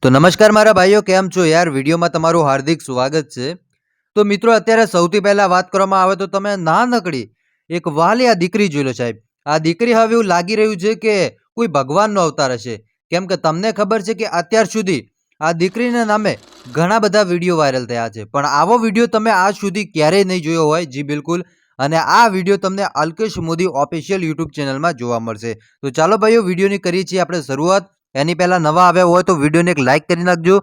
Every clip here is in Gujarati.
તો નમસ્કાર મારા ભાઈઓ, કેમ છો યાર? વિડીયોમાં તમારું હાર્દિક સ્વાગત છે. તો મિત્રો, અત્યારે સૌથી પહેલા વાત કરવામાં આવે તો તમે નાનકડી એક વહાલી આ દીકરી જોઈ લો સાહેબ. આ દીકરી હવે એવું લાગી રહ્યું છે કે કોઈ ભગવાનનો અવતાર હશે. કેમ કે તમને ખબર છે કે અત્યાર સુધી આ દીકરીના નામે ઘણા બધા વિડીયો વાયરલ થયા છે. પણ આવો વિડીયો તમે આજ સુધી ક્યારેય નહીં જોયો હોય. જી બિલકુલ. અને આ વિડીયો તમને અલ્કેશ મોદી ઓફિશિયલ યુટ્યુબ ચેનલમાં જોવા મળશે. તો ચાલો ભાઈઓ, વિડીયોની કરીએ છીએ આપણે શરૂઆત. એની પહેલાં નવા આવ્યા હોય તો વિડીયોને એક લાઇક કરી નાખજો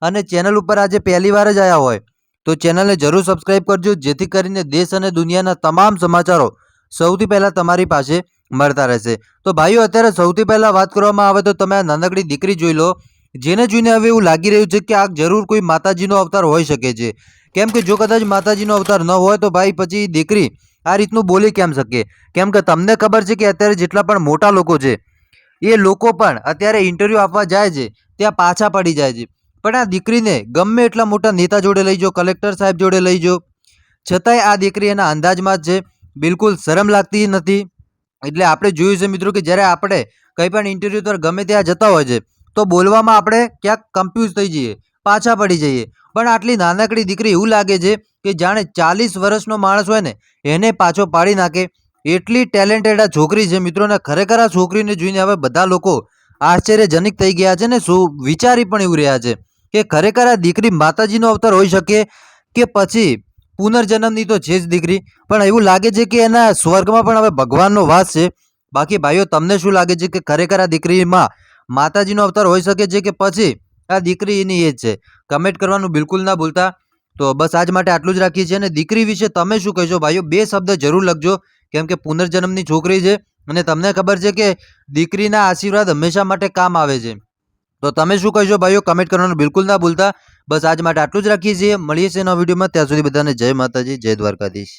અને ચેનલ ઉપર આજે પહેલી વાર જ આવ્યા હોય તો ચેનલને જરૂર સબસ્ક્રાઇબ કરજો, જેથી કરીને દેશ અને દુનિયાના તમામ સમાચારો સૌથી પહેલાં તમારી પાસે મળતા રહેશે. તો ભાઈઓ, અત્યારે સૌથી પહેલાં વાત કરવામાં આવે તો તમે આ નાનકડી દીકરી જોઈ લો, જેને જોઈને હવે એવું લાગી રહ્યું છે કે આ જરૂર કોઈ માતાજીનો અવતાર હોઈ શકે છે. કેમ કે જો કદાચ માતાજીનો અવતાર ન હોય તો ભાઈ પછી દીકરી આ રીતનું બોલી કેમ શકે? કેમ કે તમને ખબર છે કે અત્યારે જેટલા પણ મોટા લોકો છે એ લોકો પણ અત્યારે ઇન્ટરવ્યૂ આપવા જાય છે ત્યાં પાછા પડી જાય છે. પણ આ દીકરીને ગમે એટલા મોટા નેતા જોડે લઈ જાઓ, કલેક્ટર સાહેબ જોડે લઈ જાઓ, છતાંય આ દીકરી એના અંદાજમાં જ છે. બિલકુલ શરમ લાગતી નથી. એટલે આપણે જોયું છે મિત્રો કે જ્યારે આપણે કંઈ પણ ઇન્ટરવ્યૂ પર ગમે ત્યાં જતા હોય છે તો બોલવામાં આપણે ક્યાંક કન્ફ્યુઝ થઈ જઈએ, પાછા પડી જઈએ. પણ આટલી નાનકડી દીકરી એવું લાગે છે કે જાણે 40 વર્ષનો માણસ હોય ને એને પાછો પાડી નાખે. એટલી ટેલેન્ટેડ આ છોકરી છે મિત્રો. ને ખરેખર આ છોકરીને જોઈને હવે બધા લોકો આશ્ચર્યજનક થઈ ગયા છે ને શું વિચારી પણ એવું રહ્યા છે કે ખરેખર આ દીકરી માતાજીનો અવતાર હોઈ શકે કે પછી પુનર્જન્મની તો છે જ દીકરી, પણ એવું લાગે છે કે એના સ્વર્ગમાં પણ હવે ભગવાનનો વાસ છે. બાકી ભાઈઓ, તમને શું લાગે છે કે ખરેખર આ દીકરીમાં માતાજીનો અવતાર હોઈ શકે છે કે પછી આ દીકરી એની એ જ છે? કમેન્ટ કરવાનું બિલકુલ ના ભૂલતા. તો બસ આજ માટે આટલું જ રાખીએ છીએ. અને દીકરી વિશે તમે શું કહેશો ભાઈઓ? 2 શબ્દ જરૂર લખજો. કેમ કે પુનર્જન્મની છોકરી છે અને તમને ખબર છે કે દીકરીના આશીર્વાદ હંમેશા માટે કામ આવે છે. તો તમે શું કહેશો ભાઈઓ? કમેન્ટ કરવાનું બિલકુલ ના ભૂલતા. બસ આજ માટે આટલું જ રાખીએ છીએ. મળીએ છીએ નવા વિડીયોમાં. ત્યાં સુધી બધાને જય માતાજી, જય દ્વારકાધીશ.